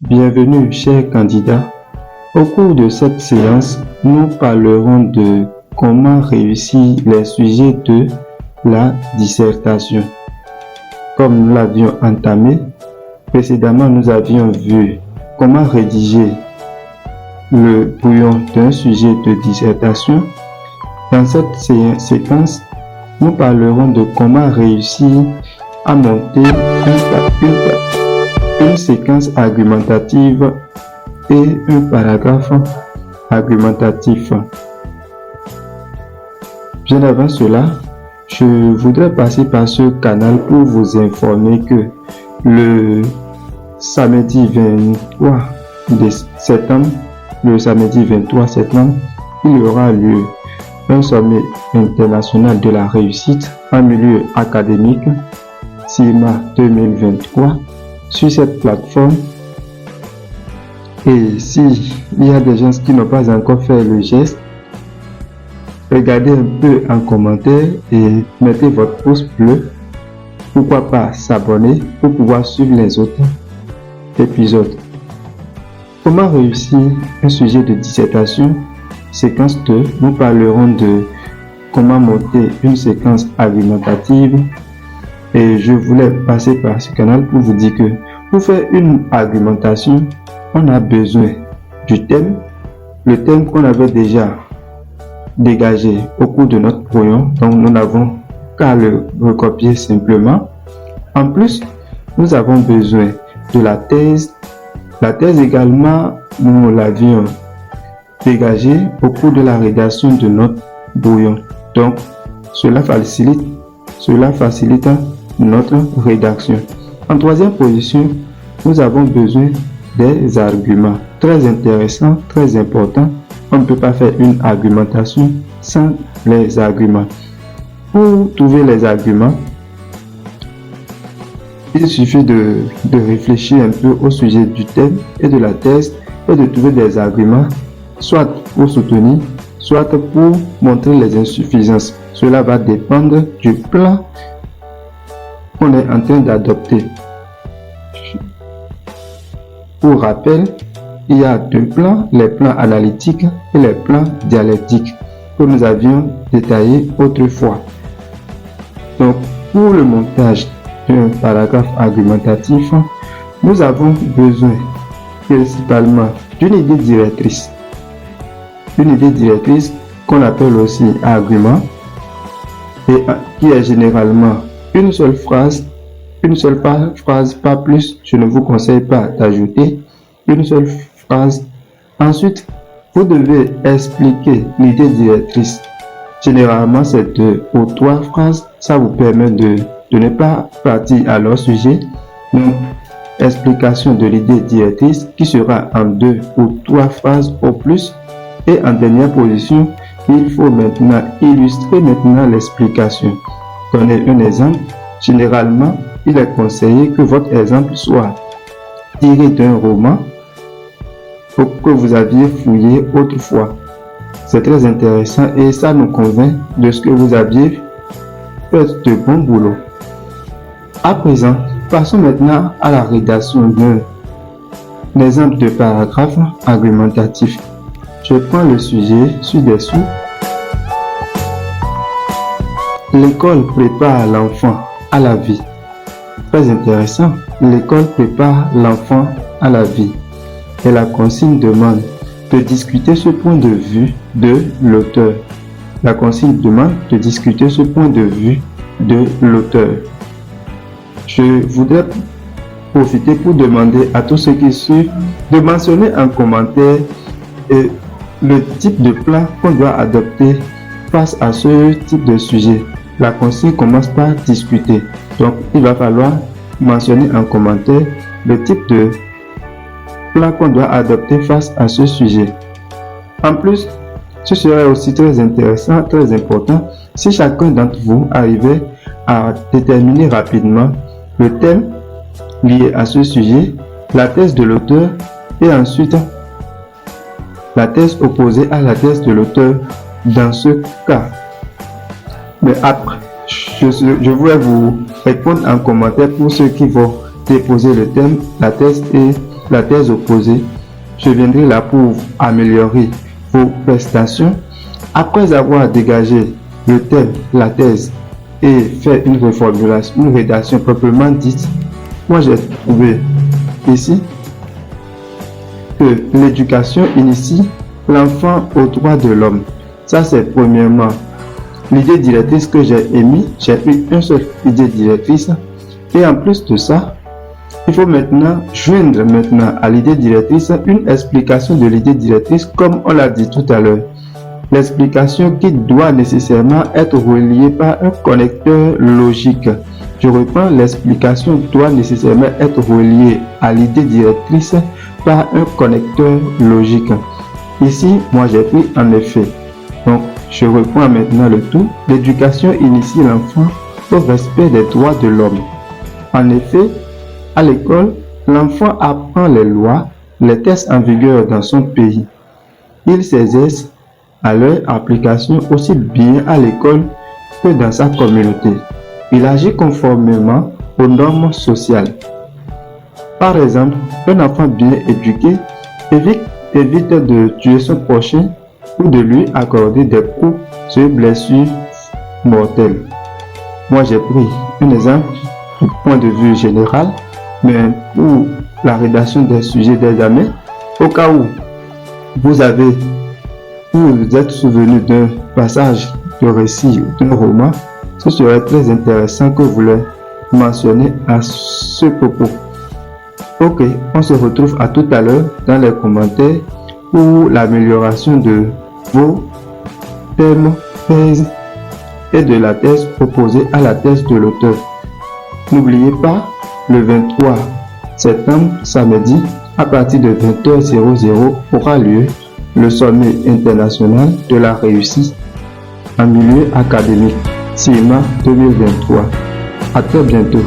Bienvenue, chers candidats. Au cours de cette séance, nous parlerons de comment réussir les sujets de la dissertation. Comme nous l'avions entamé, précédemment nous avions vu comment rédiger le brouillon d'un sujet de dissertation. Dans cette séquence, nous parlerons de comment réussir à monter une séquence argumentative et un paragraphe argumentatif. Bien avant cela, je voudrais passer par ce canal pour vous informer que le samedi 23 septembre, il y aura lieu un sommet international de la réussite en milieu académique, CIMA 2023, sur cette plateforme. Et s'il y a des gens qui n'ont pas encore fait le geste, regardez un peu en commentaire et mettez votre pouce bleu. Pourquoi pas s'abonner pour pouvoir suivre les autres épisodes. Comment réussir un sujet de dissertation? Séquence 2, nous parlerons de comment monter une séquence argumentative. Et je voulais passer par ce canal pour vous dire que pour faire une argumentation, on a besoin du thème, le thème qu'on avait déjà dégagé au cours de notre brouillon, donc nous n'avons qu'à le recopier simplement. En plus, nous avons besoin de la thèse. La thèse également, nous l'avions dégagée au cours de la rédaction de notre brouillon. Donc, cela facilite notre rédaction. En troisième position, nous avons besoin des arguments. Très intéressant, très important. On ne peut pas faire une argumentation sans les arguments. Pour trouver les arguments, il suffit de réfléchir un peu au sujet du thème et de la thèse et de trouver des arguments, soit pour soutenir, soit pour montrer les insuffisances. Cela va dépendre du plan qu'on est en train d'adopter. Pour rappel, il y a deux plans, les plans analytiques et les plans dialectiques que nous avions détaillés autrefois. Donc, pour le montage d'un paragraphe argumentatif, nous avons besoin principalement d'une idée directrice. Une idée directrice qu'on appelle aussi argument et qui est généralement une seule phrase, pas plus. Je ne vous conseille pas d'ajouter une seule phrase. Ensuite, vous devez expliquer l'idée directrice. Généralement, c'est 2 ou 3 phrases. Ça vous permet de ne pas partir à leur sujet. Donc, explication de l'idée directrice qui sera en 2 ou 3 phrases au plus. Et en dernière position, il faut maintenant illustrer l'explication. Donnez un exemple. Généralement, il est conseillé que votre exemple soit tiré d'un roman que vous aviez fouillé autrefois. C'est très intéressant et ça nous convainc de ce que vous aviez fait de bon boulot. À présent, passons maintenant à la rédaction d'un exemple de paragraphe argumentatif. Je prends le sujet ci-dessous. L'école prépare l'enfant à la vie. Très intéressant. L'école prépare l'enfant à la vie. Et la consigne demande de discuter ce point de vue de l'auteur. La consigne demande de discuter ce point de vue de l'auteur. Je voudrais profiter pour demander à tous ceux qui suivent de mentionner en commentaire le type de plan qu'on doit adopter face à ce type de sujet. La consigne commence par discuter. Donc, il va falloir mentionner en commentaire le type de plan qu'on doit adopter face à ce sujet. En plus, ce serait aussi très intéressant, très important, si chacun d'entre vous arrivait à déterminer rapidement le thème lié à ce sujet, la thèse de l'auteur et ensuite la thèse opposée à la thèse de l'auteur dans ce cas. Mais après, je voulais vous répondre en commentaire pour ceux qui vont déposer le thème, la thèse et la thèse opposée. Je viendrai là pour améliorer vos prestations. Après avoir dégagé le thème, la thèse et fait une reformulation, une rédaction proprement dite, moi j'ai trouvé ici que l'éducation initie l'enfant aux droits de l'homme. Ça c'est premièrement l'idée directrice que j'ai émise. J'ai eu une seule idée directrice et en plus de ça, il faut maintenant joindre à l'idée directrice une explication de l'idée directrice comme on l'a dit tout à l'heure. L'explication qui doit nécessairement être reliée par un connecteur logique. Je reprends, l'explication doit nécessairement être reliée à l'idée directrice par un connecteur logique. Ici, moi j'ai pris en effet. Donc, je reprends maintenant le tout. L'éducation initie l'enfant au respect des droits de l'homme. En effet, à l'école, l'enfant apprend les lois, les textes en vigueur dans son pays. Il s'exerce à leur application aussi bien à l'école que dans sa communauté. Il agit conformément aux normes sociales. Par exemple, un enfant bien éduqué évite de tuer son prochain ou de lui accorder des coups sur blessures mortelles. Moi, j'ai pris un exemple du point de vue général, mais pour la rédaction des sujets d'examen, au cas où vous êtes souvenu d'un passage de récit ou d'un roman, ce serait très intéressant que vous le mentionnez à ce propos. Ok, on se retrouve à tout à l'heure dans les commentaires pour l'amélioration de vos thèmes, thèses et de la thèse proposée à la thèse de l'auteur. N'oubliez pas, le 23 septembre, samedi, à partir de 20h00 aura lieu le sommet international de la réussite en milieu académique, CIMA 2023. À très bientôt.